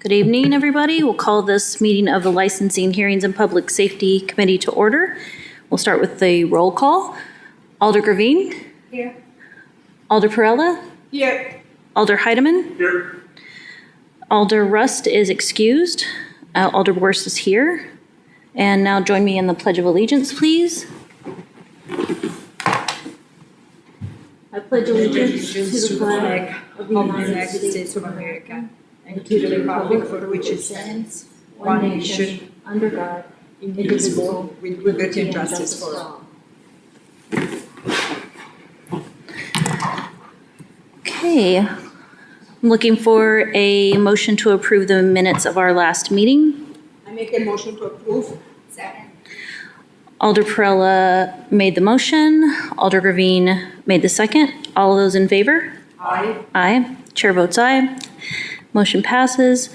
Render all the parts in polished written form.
Good evening, everybody. We'll call this meeting of the Licensing, Hearings, and Public Safety Committee to order. We'll start with the roll call. Alder Gravine? Here. Alder Perella? Here. Alder Heidemann? Here. Alder Rust is excused. Alder Borst is here. And now join me in the Pledge of Allegiance, please. I pledge allegiance to the flag of the United States of America and to the republic for which it stands, one nation, under God, indivisible, with liberty and justice for all. Okay, I'm looking for a motion to approve the minutes of our last meeting. I make a motion to approve. Second. Alder Perella made the motion. Alder Gravine made the second. All those in favor? Aye. Aye. Chair votes aye. Motion passes.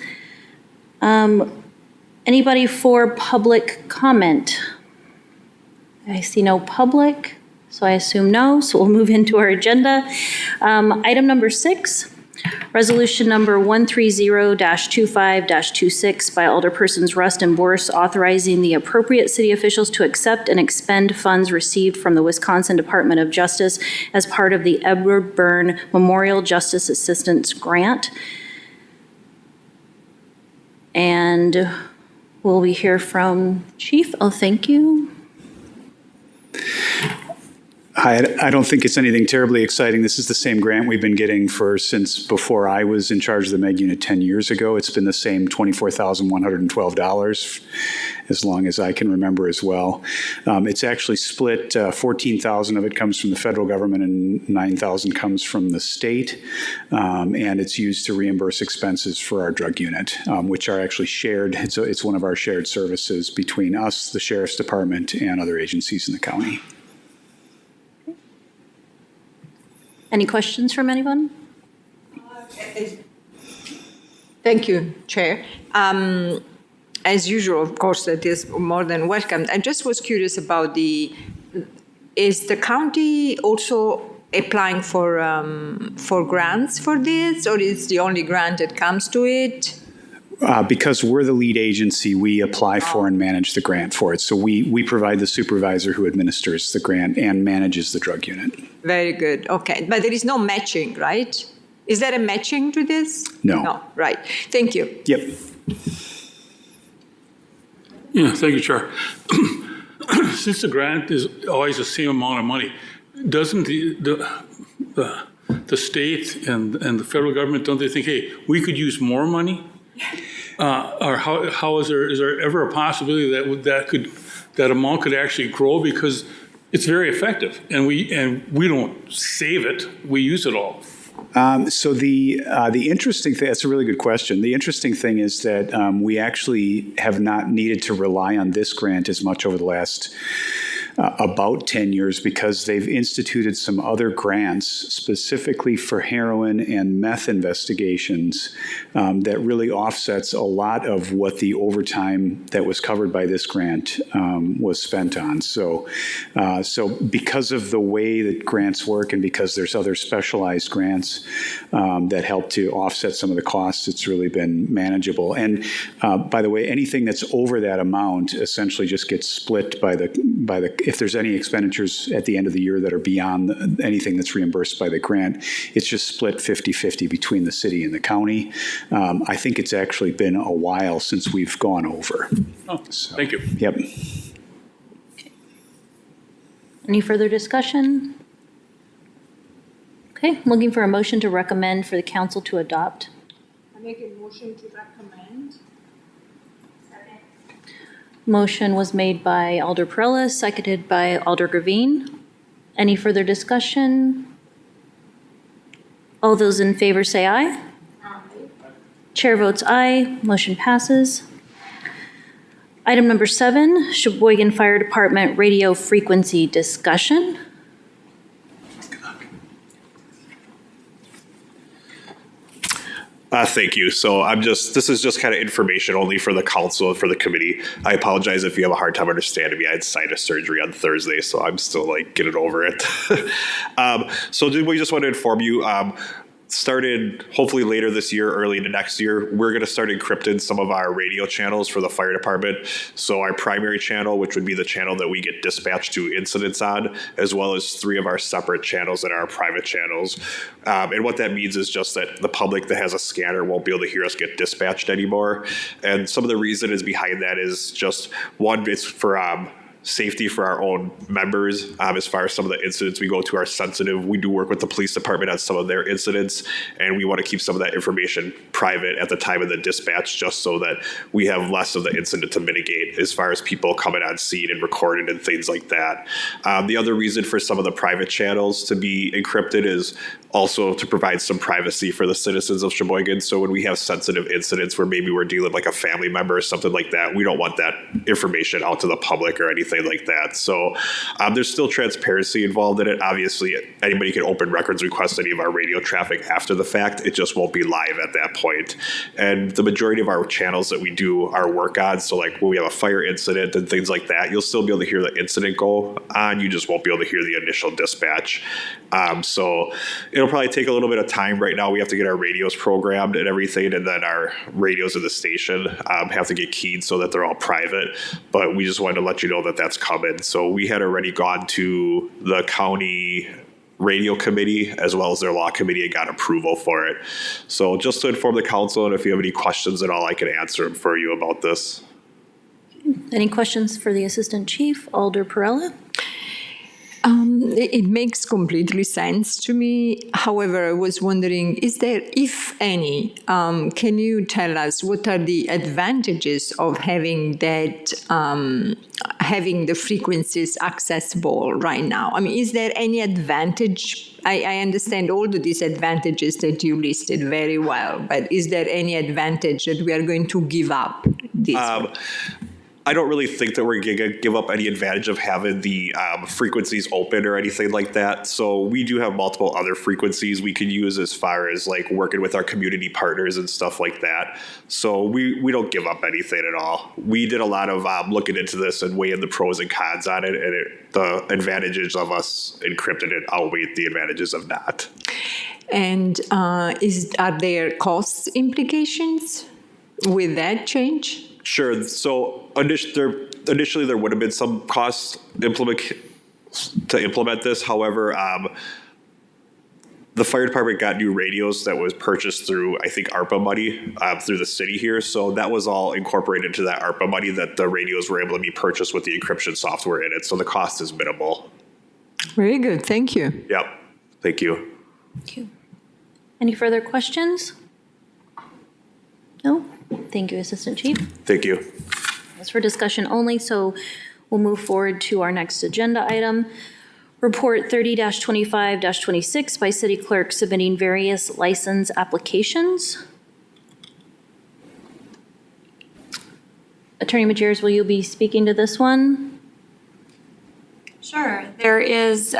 Anybody for public comment? I see no public, so I assume no. So we'll move into our agenda. Item number 6. Resolution number 130-25-26 by Alderpersons Rust and Borst authorizing the appropriate city officials to accept and expend funds received from the Wisconsin Department of Justice as part of the Edward Byrne Memorial Justice Assistance Grant. And will we hear from Chief? Oh, thank you. I don't think it's anything terribly exciting. This is the same grant we've been getting since before I was in charge of the MEG unit 10 years ago. It's been the same $24,112 as long as I can remember as well. It's actually split. 14,000 of it comes from the federal government and 9,000 comes from the state. And it's used to reimburse expenses for our drug unit, which are actually shared. It's one of our shared services between us, the Sheriff's Department, and other agencies in the county. Any questions from anyone? Thank you, Chair. As usual, of course, that is more than welcome. I just was curious about is the county also applying for grants for this, or is the only grant that comes to it? Because we're the lead agency, we apply for and manage the grant for it. So we provide the supervisor who administers the grant and manages the drug unit. Very good. Okay. But there is no matching, right? Is there a matching to this? No. No. Right. Thank you. Yep. Yeah, thank you, Chair. Since the grant is always the same amount of money, doesn't the state and the federal government, don't they think, hey, we could use more money? Or how is there ever a possibility that amount could actually grow, because it's very effective and we don't save it, we use it all. So the interesting thing, that's a really good question. The interesting thing is that we actually have not needed to rely on this grant as much over the last about 10 years, because they've instituted some other grants specifically for heroin and meth investigations that really offsets a lot of what the overtime that was covered by this grant was spent on. So because of the way that grants work and because there's other specialized grants that help to offset some of the costs, it's really been manageable. And by the way, anything that's over that amount essentially just gets split by the if there's any expenditures at the end of the year that are beyond anything that's reimbursed by the grant, it's just split 50-50 between the city and the county. I think it's actually been a while since we've gone over. Oh, so, thank you. Yep. Okay. Any further discussion? Okay, I'm looking for a motion to recommend for the council to adopt. I make a motion to recommend. Motion was made by Alder Perella, seconded by Alder Gravine. Any further discussion? All those in favor say aye. Aye. Chair votes aye. Motion passes. Item number 7, Sheboygan Fire Department radio frequency discussion. Thank you. So this is just kind of information only for the council and for the committee. I apologize if you have a hard time understanding me. I had sinus surgery on Thursday, so I'm still getting over it. So we just want to inform you, started hopefully later this year, early into next year, we're going to start encrypting some of our radio channels for the fire department. So our primary channel, which would be the channel that we get dispatched to incidents on, as well as 3 of our separate channels that are our private channels. And what that means is just that the public that has a scanner won't be able to hear us get dispatched anymore. And some of the reason is behind that is just, one, it's for safety for our own members. As far as some of the incidents we go to are sensitive. We do work with the police department on some of their incidents, and we want to keep some of that information private at the time of the dispatch, just so that we have less of the incident to mitigate as far as people coming on scene and recording and things like that. The other reason for some of the private channels to be encrypted is also to provide some privacy for the citizens of Sheboygan. So when we have sensitive incidents where maybe we're dealing with like a family member or something like that, we don't want that information out to the public or anything like that. So there's still transparency involved in it. Obviously, anybody can open records request any of our radio traffic after the fact. It just won't be live at that point. And the majority of our channels that we do our work on, so like when we have a fire incident and things like that, you'll still be able to hear the incident go on. You just won't be able to hear the initial dispatch. So it'll probably take a little bit of time. Right now we have to get our radios programmed and everything, and then our radios in the station have to get keyed so that they're all private. But we just wanted to let you know that that's coming. So we had already gone to the county radio committee as well as their law committee and got approval for it. So just to inform the council, and if you have any questions at all, I can answer them for you about this. Any questions for the Assistant Chief, Alder Perella? It makes completely sense to me. However, I was wondering, is there, if any, can you tell us what are the advantages of having that, having the frequencies accessible right now? I mean, is there any advantage? I understand all the disadvantages that you listed very well, but is there any advantage that we are going to give up this? I don't really think that we're going to give up any advantage of having the frequencies open or anything like that. So we do have multiple other frequencies we can use as far as like working with our community partners and stuff like that. So we don't give up anything at all. We did a lot of looking into this and weighing the pros and cons on it, and the advantages of us encrypting it outweigh the advantages of not. And are there cost implications with that change? Sure. So initially there would have been some costs to implement this. However, the fire department got new radios that was purchased through, I think, ARPA money through the city here. So that was all incorporated into that ARPA money, that the radios were able to be purchased with the encryption software in it. So the cost is minimal. Very good. Thank you. Yep. Thank you. Thank you. Any further questions? No? Thank you, Assistant Chief. Thank you. That's for discussion only, so we'll move forward to our next agenda item. Report 30-25-26 by City Clerk submitting various license applications. Attorney Majerus, will you be speaking to this one? Sure. There is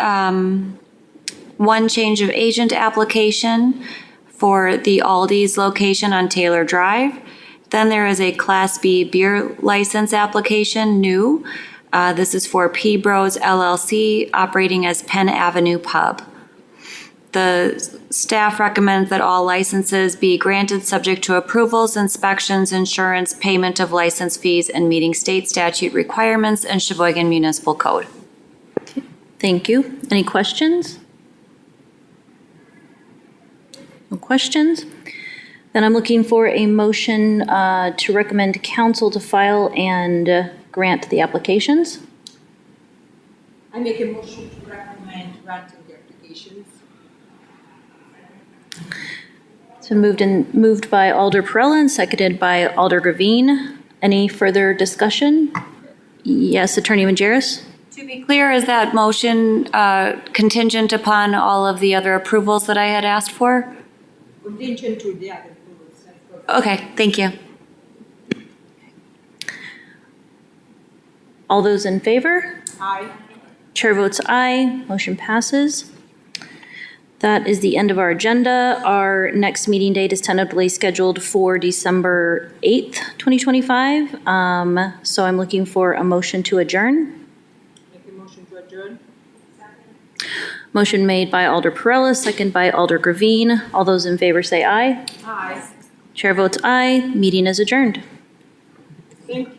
one change of agent application for the Aldi's location on Taylor Drive. Then there is a Class B beer license application, new. This is for P Bros LLC, operating as Penn Avenue Pub. The staff recommends that all licenses be granted subject to approvals, inspections, insurance, payment of license fees, and meeting state statute requirements and Sheboygan Municipal Code. Thank you. Any questions? No questions? Then I'm looking for a motion to recommend council to file and grant the applications. I make a motion to recommend granting the applications. It's been moved by Alder Perella and seconded by Alder Graveen. Any further discussion? Yes, Attorney Majerus? To be clear, is that motion contingent upon all of the other approvals that I had asked for? Contingent to the other approvals. Okay, thank you. All those in favor? Aye. Chair votes aye. Motion passes. That is the end of our agenda. Our next meeting date is tentatively scheduled for December 8th, 2025. So I'm looking for a motion to adjourn. Make a motion to adjourn. Motion made by Alder Perella, second by Alder Gravine. All those in favor say aye. Aye. Chair votes aye. Meeting is adjourned. Thank you.